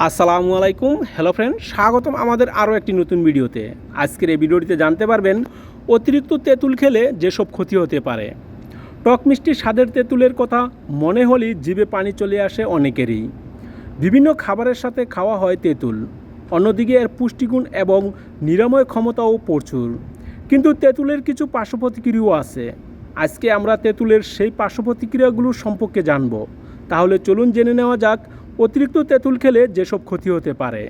আসসালামু আলাইকুম। Hello friend, স্বাগতম আমাদের আরও একটি নতুন ভিডিওতে। আজকের এই ভিডিওটিতে জানতে পারবেন অতিরিক্ত তেঁতুল খেলে যেসব ক্ষতি হতে পারে। টক মিষ্টি স্বাদের তেঁতুলের কথা মনে হলেই জিভে পানি চলে আসে অনেকেরই। বিভিন্ন খাবারের সাথে খাওয়া হয় তেঁতুল, অন্যদিকে এর পুষ্টিগুণ এবং নিরাময় ক্ষমতাও প্রচুর। কিন্তু তেঁতুলের কিছু পার্শ্ব প্রতিক্রিয়াও আছে। আজকে আমরা তেঁতুলের সেই পার্শ্ব প্রতিক্রিয়াগুলো সম্পর্কে জানব। তাহলে চলুন জেনে নেওয়া যাক অতিরিক্ত তেঁতুল খেলে যেসব ক্ষতি হতে পারে।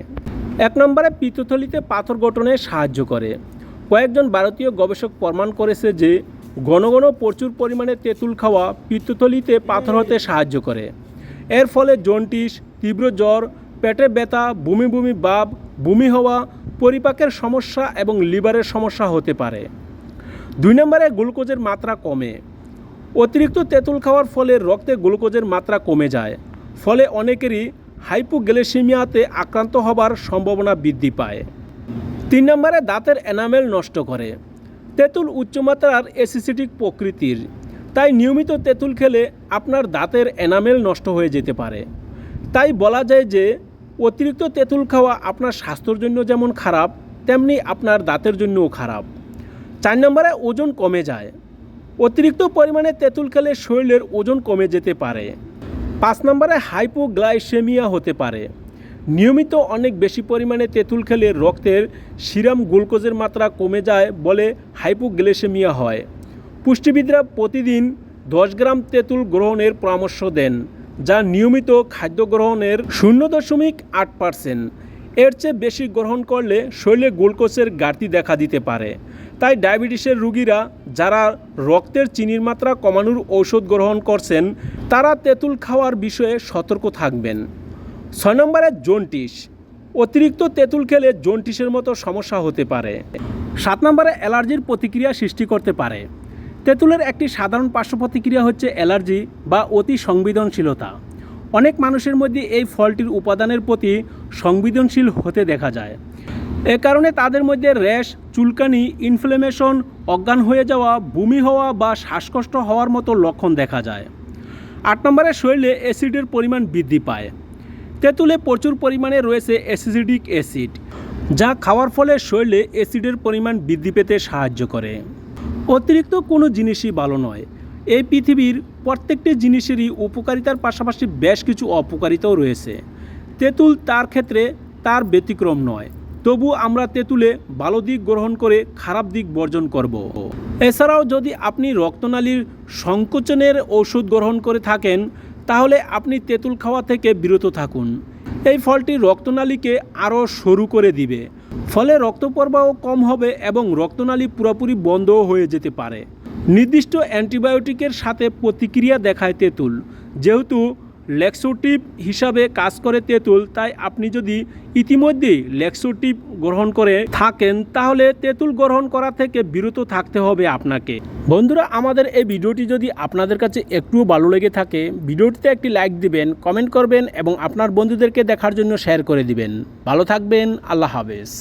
1 নম্বরে পিত্তথলিতে পাথর গঠনে সাহায্য করে। কয়েকজন ভারতীয় গবেষক প্রমাণ করেছে যে ঘন ঘন প্রচুর পরিমাণে তেঁতুল খাওয়া পিত্তথলিতে পাথর হতে সাহায্য করে। এর ফলে জন্ডিস, তীব্র জ্বর, পেটে ব্যথা, বমি বমি ভাব, বমি হওয়া, পরিপাকের সমস্যা এবং লিভারের সমস্যা হতে পারে। 2 নম্বরে গ্লুকোজের মাত্রা কমে। অতিরিক্ত তেঁতুল খাওয়ার ফলে রক্তে গ্লুকোজের মাত্রা কমে যায়, ফলে অনেকেরই হাইপোগ্লাইসেমিয়াতে আক্রান্ত হবার সম্ভাবনা বৃদ্ধি পায়। 3 নম্বরে দাঁতের এনামেল নষ্ট করে। তেঁতুল উচ্চমাত্রার অ্যাসিডিক প্রকৃতির, তাই নিয়মিত তেঁতুল খেলে আপনার দাঁতের এনামেল নষ্ট হয়ে যেতে পারে। তাই বলা যায় যে অতিরিক্ত তেঁতুল খাওয়া আপনার স্বাস্থ্যের জন্য যেমন খারাপ, তেমনি আপনার দাঁতের জন্যও খারাপ। 4 নম্বরে ওজন কমে যায়। অতিরিক্ত পরিমাণে তেঁতুল খেলে শরীরের ওজন কমে যেতে পারে। 5 নম্বরে হাইপোগ্লাইসেমিয়া হতে পারে। নিয়মিত অনেক বেশি পরিমাণে তেঁতুল খেলে রক্তের সিরাম গ্লুকোজের মাত্রা কমে যায় বলে হাইপোগ্লাইসেমিয়া হয়। পুষ্টিবিদরা প্রতিদিন 10 গ্রাম তেঁতুল গ্রহণের পরামর্শ দেন, যা নিয়মিত খাদ্য গ্রহণের 0.8%। এর চেয়ে বেশি গ্রহণ করলে শরীরে গ্লুকোজের ঘাটতি দেখা দিতে পারে। তাই ডায়াবেটিসের রোগীরা যারা রক্তের চিনির মাত্রা কমানোর ঔষধ গ্রহণ করছেন, তারা তেঁতুল খাওয়ার বিষয়ে সতর্ক থাকবেন। 6 নম্বরে জন্ডিস। অতিরিক্ত তেঁতুল খেলে জন্ডিসের মতো সমস্যা হতে পারে। 7 নম্বরে অ্যালার্জির প্রতিক্রিয়া সৃষ্টি করতে পারে। তেঁতুলের একটি সাধারণ পার্শ্ব প্রতিক্রিয়া হচ্ছে অ্যালার্জি বা অতি সংবেদনশীলতা। অনেক মানুষের মধ্যে এই ফলটির উপাদানের প্রতি সংবেদনশীল হতে দেখা যায়। এ কারণে তাদের মধ্যে র্যাশ, চুলকানি, ইনফ্ল্যামেশন, অজ্ঞান হয়ে যাওয়া, বমি হওয়া বা শ্বাসকষ্ট হওয়ার মতো লক্ষণ দেখা যায়। 8 নম্বরে শরীরে অ্যাসিডের পরিমাণ বৃদ্ধি পায়। তেঁতুলে প্রচুর পরিমাণে রয়েছে অ্যাসিডিক অ্যাসিড, যা খাওয়ার ফলে শরীরে অ্যাসিডের পরিমাণ বৃদ্ধি পেতে সাহায্য করে। অতিরিক্ত কোনো জিনিসই ভালো নয়। এই পৃথিবীর প্রত্যেকটি জিনিসেরই উপকারিতার পাশাপাশি বেশ কিছু অপকারিতাও রয়েছে। তেঁতুল তার ক্ষেত্রে তার ব্যতিক্রম নয়। তবু আমরা তেঁতুলে ভালো দিক গ্রহণ করে খারাপ দিক বর্জন করব। এছাড়াও যদি আপনি রক্তনালীর সংকোচনের ঔষধ গ্রহণ করে থাকেন, তাহলে আপনি তেঁতুল খাওয়া থেকে বিরত থাকুন। এই ফলটি রক্তনালীকে আরও সরু করে দিবে, ফলে রক্ত প্রবাহ কম হবে এবং রক্তনালী পুরোপুরি বন্ধও হয়ে যেতে পারে। নির্দিষ্ট অ্যান্টিবায়োটিকের সাথে প্রতিক্রিয়া দেখায় তেঁতুল। যেহেতু ল্যাক্সেটিভ হিসাবে কাজ করে তেঁতুল, তাই আপনি যদি ইতিমধ্যেই ল্যাক্সেটিভ গ্রহণ করে থাকেন, তাহলে তেঁতুল গ্রহণ করা থেকে বিরত থাকতে হবে আপনাকে। বন্ধুরা, আমাদের এই ভিডিওটি যদি আপনাদের কাছে একটুও ভালো লেগে থাকে, ভিডিওটিতে একটি লাইক দিবেন, কমেন্ট করবেন এবং আপনার বন্ধুদেরকে দেখার জন্য শেয়ার করে দিবেন। ভালো থাকবেন। আল্লাহ হাফেজ।